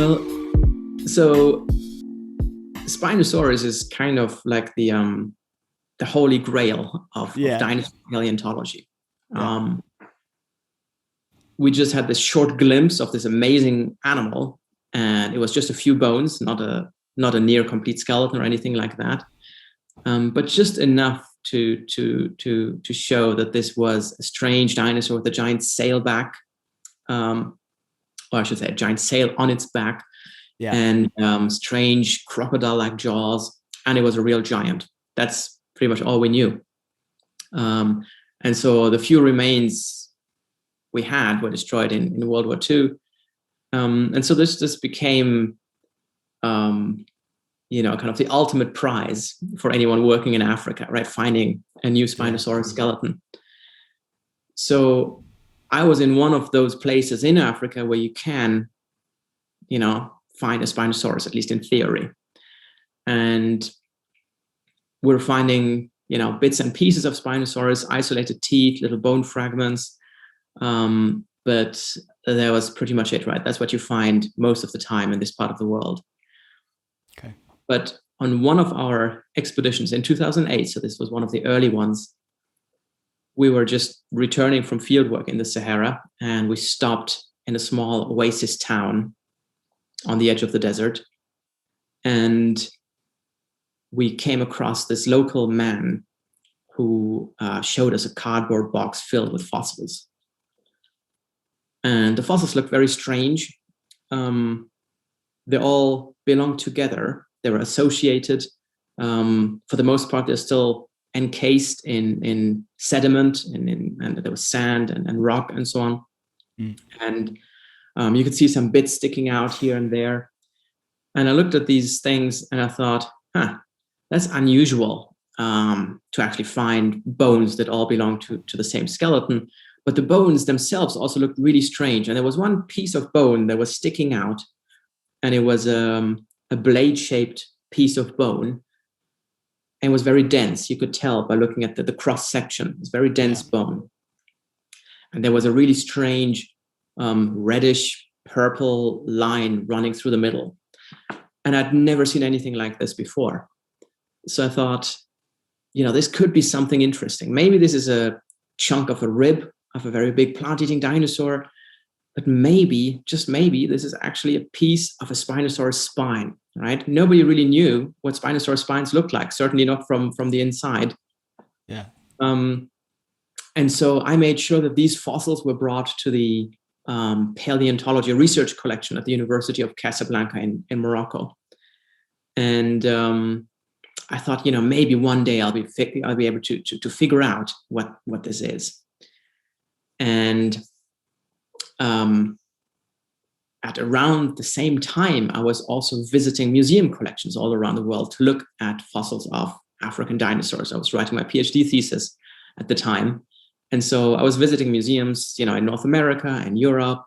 Well, so Spinosaurus is kind of like the holy grail of dinosaur paleontology. Yeah. We just had this short glimpse of this amazing animal, and it was just a few bones, not a near complete skeleton or anything like that, but just enough to show that this was a strange dinosaur with a giant sail back, or I should say, a giant sail on its back, and strange crocodile-like jaws, and it was a real giant. That's pretty much all we knew. And so the few remains we had were destroyed in World War II. And so this became, kind of the ultimate prize for anyone working in Africa, right? Finding a new Spinosaurus skeleton. So I was in one of those places in Africa where you can, find a Spinosaurus, at least in theory. And we're finding, bits and pieces of Spinosaurus, isolated teeth, little bone fragments. But that was pretty much it, right? That's what you find most of the time in this part of the world. Okay. But on one of our expeditions in 2008, so this was one of the early ones, we were just returning from fieldwork in the Sahara, and we stopped in a small oasis town on the edge of the desert. And we came across this local man who showed us a cardboard box filled with fossils. And the fossils looked very strange. They all belong together. They were associated. For the most part, they're still encased in sediment, and there was sand and rock and so on. And you could see some bits sticking out here and there. And I looked at these things and I thought, that's unusual to actually find bones that all belong to the same skeleton. But the bones themselves also looked really strange. And there was one piece of bone that was sticking out, and it was a blade-shaped piece of bone, and it was very dense. You could tell by looking at the cross-section. It's very dense bone. And there was a really strange reddish purple line running through the middle. And I'd never seen anything like this before. So I thought, this could be something interesting. Maybe this is a chunk of a rib of a very big plant-eating dinosaur, but maybe, just maybe, this is actually a piece of a Spinosaurus spine, right? Nobody really knew what Spinosaurus spines looked like, certainly not from the inside. Yeah. And so I made sure that these fossils were brought to the paleontology research collection at the University of Casablanca in Morocco. And I thought, maybe one day I'll be able to figure out what this is. And at around the same time, I was also visiting museum collections all around the world to look at fossils of African dinosaurs. I was writing my PhD thesis at the time. And so I was visiting museums, in North America and Europe.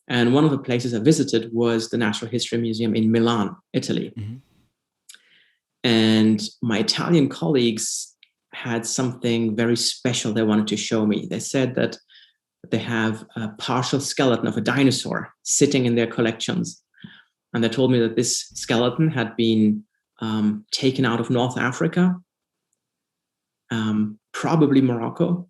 And one of the places I visited was the Natural History Museum in Milan, Italy. Mm-hmm. And my Italian colleagues had something very special they wanted to show me. They said that they have a partial skeleton of a dinosaur sitting in their collections. And they told me that this skeleton had been taken out of North Africa, probably Morocco.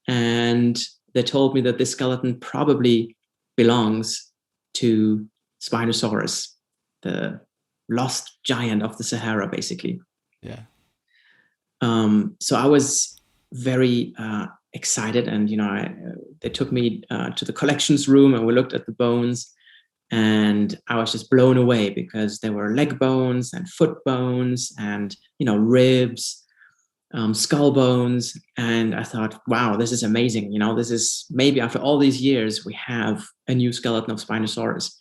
And they told me that this skeleton probably belongs to Spinosaurus, the lost giant of the Sahara, basically. Yeah. So I was very excited, and they took me to the collections room, and we looked at the bones, and I was just blown away because there were leg bones and foot bones and ribs, skull bones, and I thought, wow, this is amazing. This is, maybe after all these years we have a new skeleton of Spinosaurus.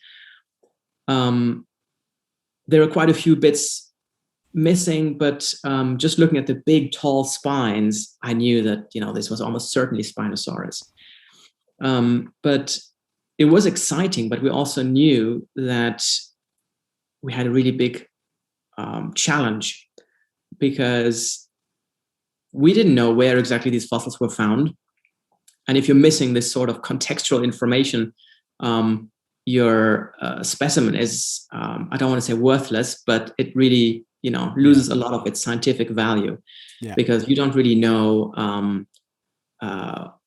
There are quite a few bits missing, but just looking at the big, tall spines, I knew that, this was almost certainly Spinosaurus. But it was exciting, but we also knew that we had a really big challenge, because we didn't know where exactly these fossils were found. And if you're missing this sort of contextual information, your specimen is, I don't want to say worthless, but it really, loses a lot of its scientific value, because you don't really know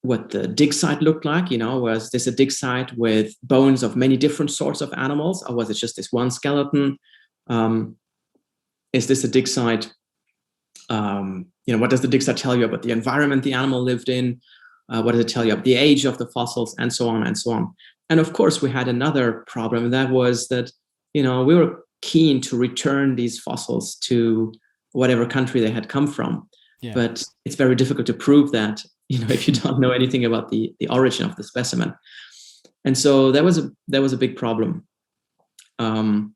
what the dig site looked like. Was this a dig site with bones of many different sorts of animals, or was it just this one skeleton? Is this a dig site? What does the dig site tell you about the environment the animal lived in? What does it tell you about the age of the fossils, and so on and so on? And of course, we had another problem, and that was that, we were keen to return these fossils to whatever country they had come from. Yeah. But it's very difficult to prove that, if you don't know anything about the origin of the specimen. And so that was a big problem. And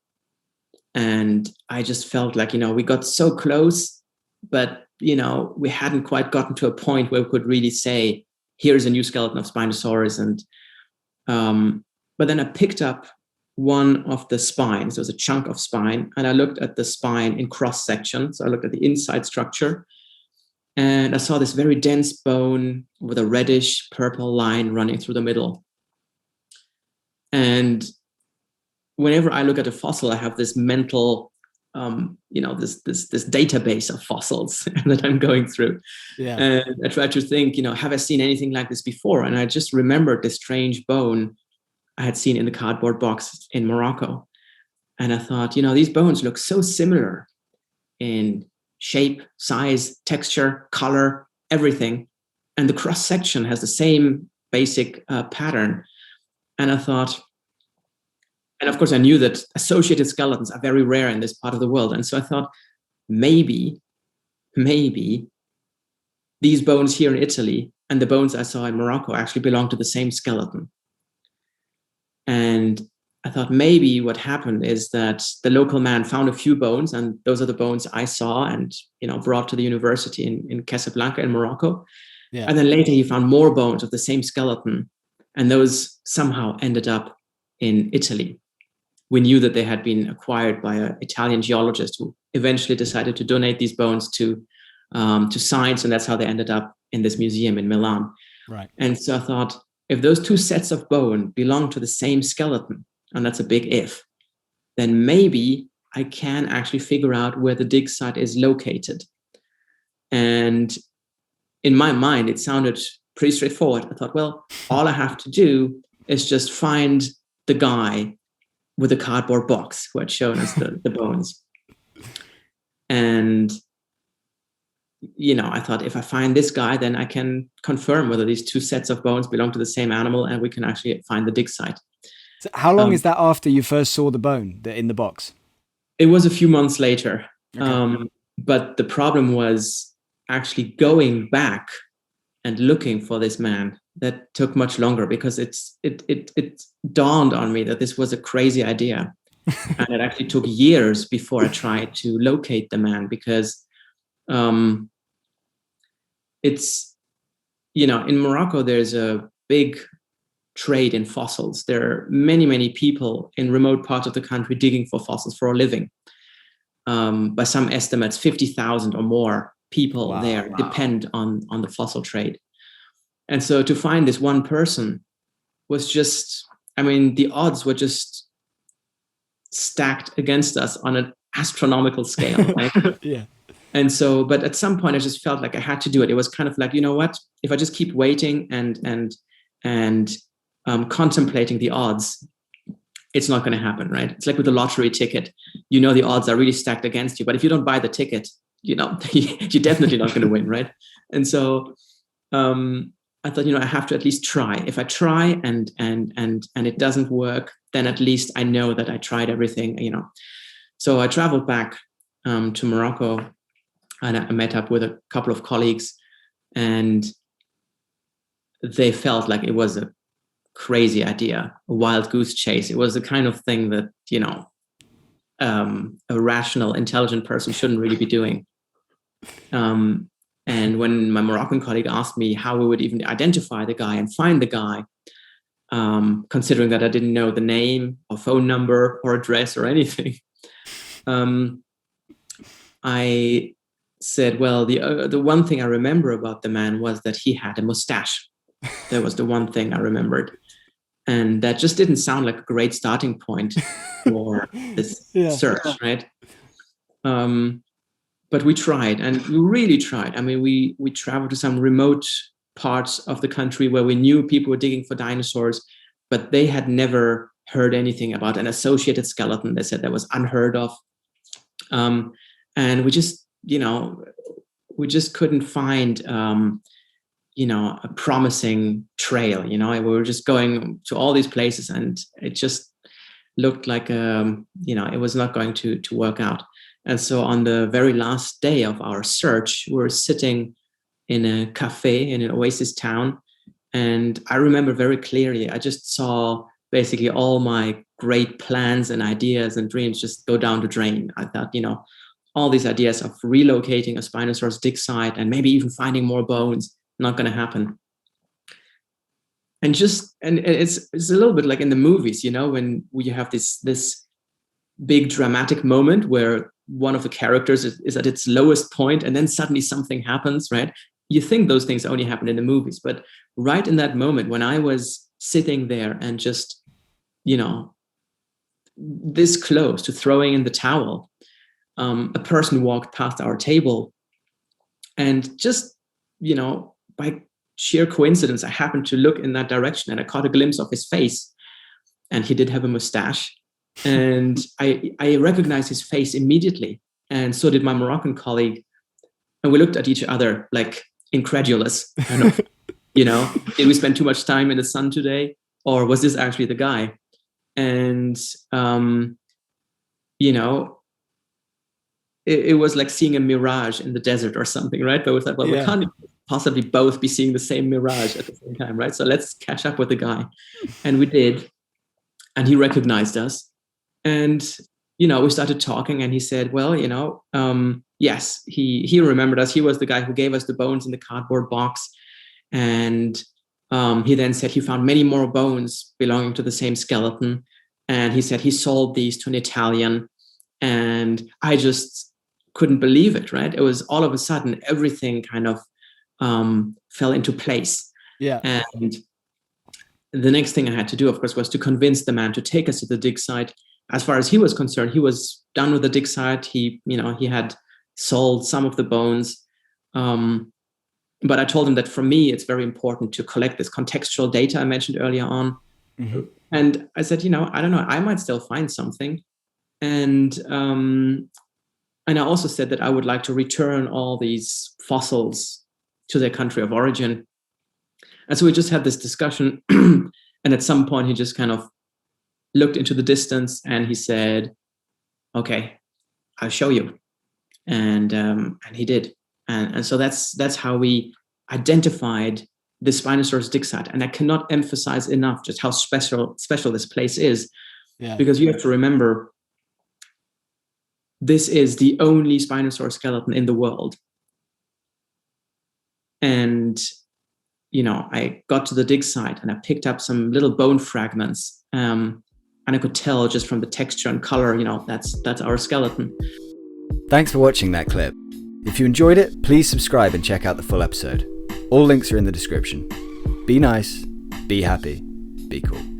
I just felt like, we got so close, but, we hadn't quite gotten to a point where we could really say, here's a new skeleton of Spinosaurus. And but then I picked up one of the spines. There was a chunk of spine, and I looked at the spine in cross section. So I looked at the inside structure, and I saw this very dense bone with a reddish purple line running through the middle. And whenever I look at a fossil, I have this mental, this database of fossils that I'm going through. Yeah. And I try to think, have I seen anything like this before? And I just remembered this strange bone I had seen in the cardboard box in Morocco. And I thought, these bones look so similar in shape, size, texture, color, everything. And the cross section has the same basic pattern. And I thought, and of course, I knew that associated skeletons are very rare in this part of the world. And so I thought, maybe these bones here in Italy and the bones I saw in Morocco actually belong to the same skeleton. And I thought maybe what happened is that the local man found a few bones, and those are the bones I saw and, brought to the university in Casablanca in Morocco. Yeah. And then later he found more bones of the same skeleton, and those somehow ended up in Italy. We knew that they had been acquired by an Italian geologist who eventually decided to donate these bones to science, and that's how they ended up in this museum in Milan. Right. And so I thought, if those two sets of bone belong to the same skeleton, and that's a big if, then maybe I can actually figure out where the dig site is located. And in my mind, it sounded pretty straightforward. I thought, well, all I have to do is just find the guy with a cardboard box who had shown us the bones. And, I thought, if I find this guy, then I can confirm whether these two sets of bones belong to the same animal, and we can actually find the dig site. So how long is that after you first saw the bone in the box? It was a few months later. Okay. But the problem was actually going back and looking for this man. That took much longer, because it dawned on me that this was a crazy idea. And it actually took years before I tried to locate the man, because it's, in Morocco, there's a big trade in fossils. There are many, many people in remote parts of the country digging for fossils for a living. By some estimates, 50,000 or more people depend on the fossil trade. And so to find this one person was just, the odds were just stacked against us on an astronomical scale. Right? Yeah. And so, but at some point I just felt like I had to do it. It was kind of like, what, if I just keep waiting and contemplating the odds, it's not going to happen, right? It's like with a lottery ticket, the odds are really stacked against you, but if you don't buy the ticket, you're definitely not going to win, right? And so I thought, I have to at least try. If I try and it doesn't work, then at least I know that I tried everything, So I traveled back to Morocco, and I met up with a couple of colleagues, and they felt like it was a crazy idea, a wild goose chase. It was the kind of thing that, a rational, intelligent person shouldn't really be doing. And when my Moroccan colleague asked me how we would even identify the guy and find the guy, considering that I didn't know the name or phone number or address or anything, I said, well, the one thing I remember about the man was that he had a mustache. That was the one thing I remembered. And that just didn't sound like a great starting point for this search, right? But we tried, and we really tried. I mean, we traveled to some remote parts of the country where we knew people were digging for dinosaurs, but they had never heard anything about an associated skeleton. They said that was unheard of. And we just, we just couldn't find, a promising trail. We were just going to all these places, and it just looked like, it was not going to work out. And so on the very last day of our search, we were sitting in a cafe in an oasis town. And I remember very clearly, I just saw basically all my great plans and ideas and dreams just go down the drain. I thought, all these ideas of relocating a Spinosaurus dig site and maybe even finding more bones, not going to happen. And it's a little bit like in the movies, when you have this big dramatic moment where one of the characters is at its lowest point, and then suddenly something happens, right? You think those things only happen in the movies, but right in that moment when I was sitting there and just, this close to throwing in the towel, a person walked past our table, and just, by sheer coincidence, I happened to look in that direction, and I caught a glimpse of his face, and he did have a mustache. And I recognized his face immediately, and so did my Moroccan colleague. And we looked at each other like incredulous, kind of, did we spend too much time in the sun today, or was this actually the guy? And it was like seeing a mirage in the desert or something, right? But we thought, well, we can't possibly both be seeing the same mirage at the same time, right? So let's catch up with the guy. And we did, and he recognized us. And, we started talking, and he said, well, yes, he remembered us. He was the guy who gave us the bones in the cardboard box. And he then said he found many more bones belonging to the same skeleton. And he said he sold these to an Italian. And I just couldn't believe it, right? It was all of a sudden, everything kind of fell into place. Yeah. And the next thing I had to do, of course, was to convince the man to take us to the dig site. As far as he was concerned, he was done with the dig site. He had sold some of the bones. But I told him that for me, it's very important to collect this contextual data I mentioned earlier on. Mm-hmm. And I said, I don't know, I might still find something. And I also said that I would like to return all these fossils to their country of origin. And so we just had this discussion. And at some point, he just kind of looked into the distance, and he said, okay, I'll show you. And he did. And so that's how we identified the Spinosaurus dig site. And I cannot emphasize enough just how special this place is. Yeah. Because you have to remember, this is the only Spinosaurus skeleton in the world. And, I got to the dig site, and I picked up some little bone fragments. And I could tell just from the texture and color, that's our skeleton. Thanks for watching that clip. If you enjoyed it, please subscribe and check out the full episode. All links are in the description. Be nice, be happy, be cool.